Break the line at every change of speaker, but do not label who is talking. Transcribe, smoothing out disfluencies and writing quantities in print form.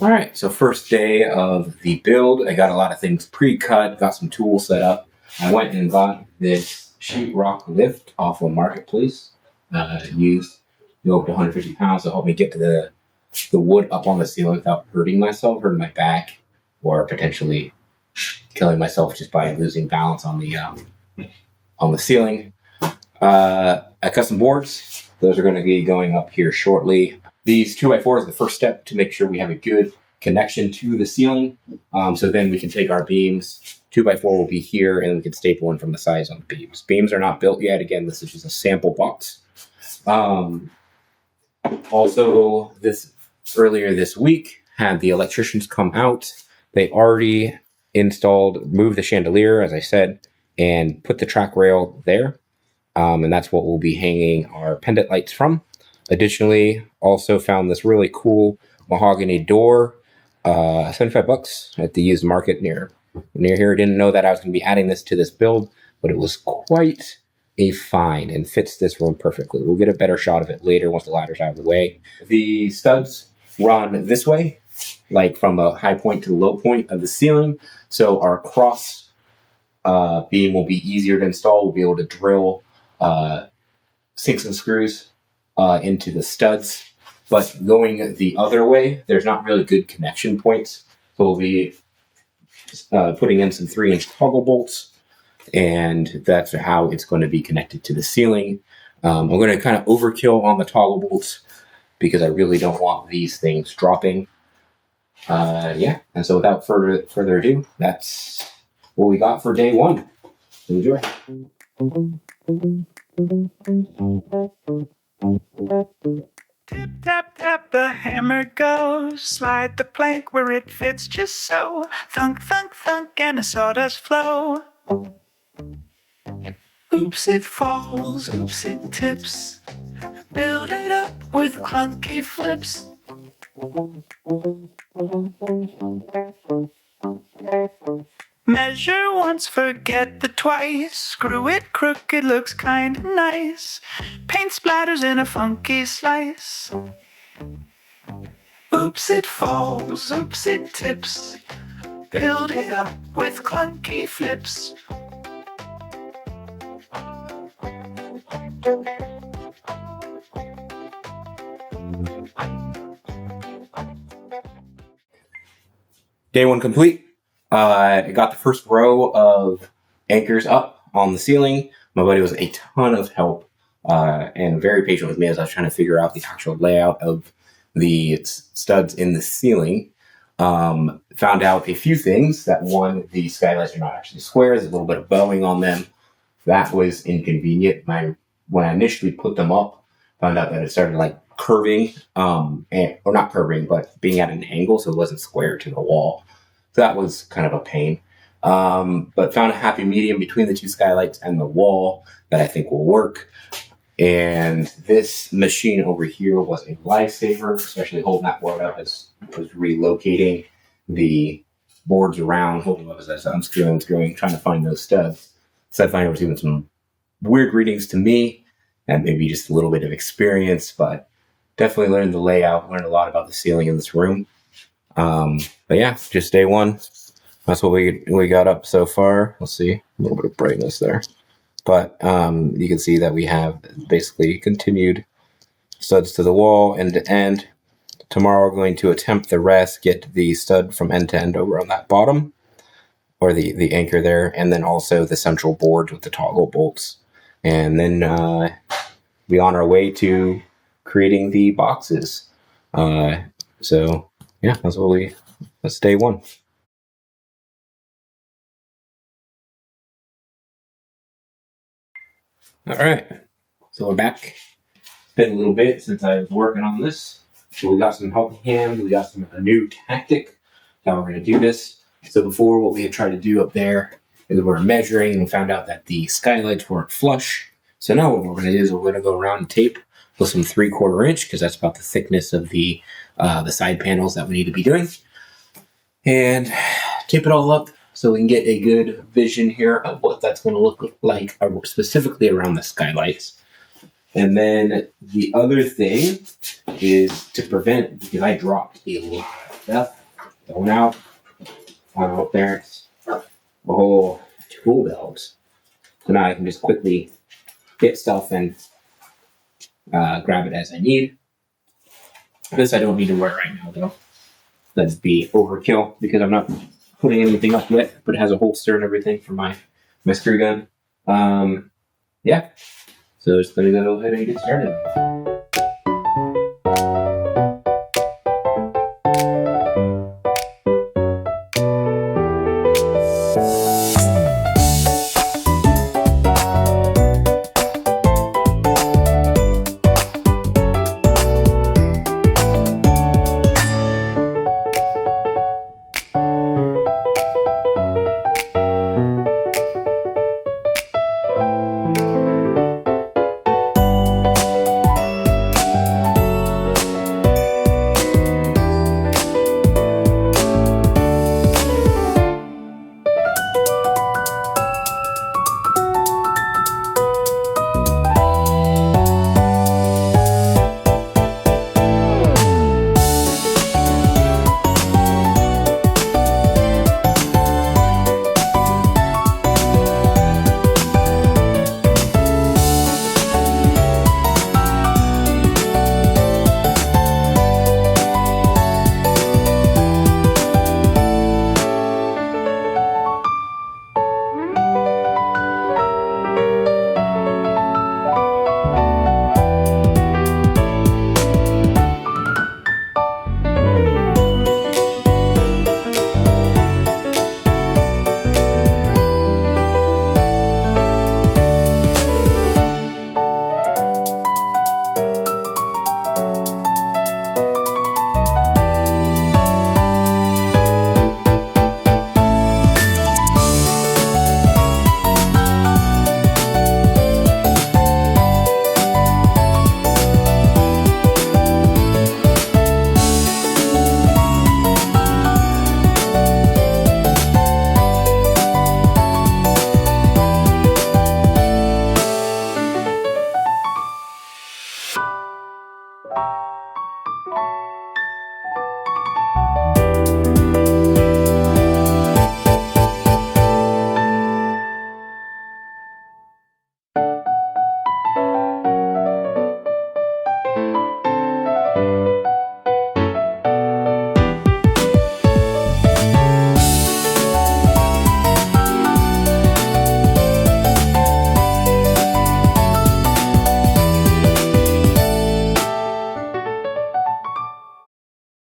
All right, so first day of the build. I got a lot of things pre-cut, got some tools set up. I went and bought this sheetrock lift off of Marketplace. Used over 150 pounds to help me get to the wood up on the ceiling without hurting my back, or potentially killing myself just by losing balance on the ceiling. I cut some boards. Those are going to be going up here shortly. These 2x4 is the first step to make sure we have a good connection to the ceiling. So then we can take our beams. 2x4 will be here, and we can staple in from the sides on the beams. Beams are not built yet. Again, this is just a sample box. Also, earlier this week, had the electricians come out. They already moved the chandelier, as I said, and put the track rail there. And that's what we'll be hanging our pendant lights from. Additionally, also found this really cool mahogany door, $75 at the used market near here. Didn't know that I was going to be adding this to this build, but it was quite a find and fits this room perfectly. We'll get a better shot of it later once the ladder's out of the way. The studs run this way, like from a high point to the low point of the ceiling. So our cross beam will be easier to install. We'll be able to drill sinks and screws into the studs. But going the other way, there's not really good connection points. So we'll be putting in some 3-inch toggle bolts, and that's how it's going to be connected to the ceiling. I'm going to kind of overkill on the toggle bolts because I really don't want these things dropping. And so without further ado, that's what we got for day one. Enjoy.
Tap, tap, tap, the hammer goes. Slide the plank where it fits just so. Thunk, thunk, thunk, and the sawdust flow. Oops, it falls, oops, it tips. Build it up with clunky flips. Measure once, forget the twice. Screw it crooked, looks kinda nice. Paint splatters in a funky slice. Oops, it falls, oops, it tips. Build it up with clunky flips.
Day one complete. I got the first row of anchors up on the ceiling. My buddy was a ton of help and very patient with me as I was trying to figure out the actual layout of the studs in the ceiling. Found out a few things. That one, the skylights are not actually square. There's a little bit of bowing on them. That was inconvenient. When I initially put them up, found out that it started like curving, or not curving, but being at an angle, so it wasn't square to the wall. So that was kind of a pain. But found a happy medium between the two skylights and the wall that I think will work. And this machine over here was a lifesaver, especially holding that board up as I was relocating the boards around, holding them up as I was unscrewing, trying to find those studs. So I find it was even some weird readings to me, and maybe just a little bit of experience, but definitely learned the layout, learned a lot about the ceiling in this room. But yeah, just day one. That's what we got up so far. Let's see, a little bit of brightness there. But you can see that we have basically continued studs to the wall, end to end. Tomorrow we're going to attempt the rest, get the stud from end to end over on that bottom, or the anchor there, and then also the central boards with the toggle bolts. And then be on our way to creating the boxes. So yeah, that's day one. All right, so we're back. It's been a little bit since I was working on this. So we got some helping hands. We got a new tactic how we're going to do this. So before, what we had tried to do up there is we're measuring and found out that the skylights weren't flush. So now what we're going to do is we're going to go around and tape with some 3/4 inch, because that's about the thickness of the side panels that we need to be doing. And tape it all up so we can get a good vision here of what that's going to look like specifically around the skylights. And then the other thing is to prevent, because I dropped a lot stuff going out. There's a whole tool belt. So now I can just quickly get stuff and grab it as I need. This I don't need to wear right now though. That'd be overkill because I'm not putting anything up yet, but it has a holster and everything for my screw gun. Yeah. So just gonna go ahead and get started.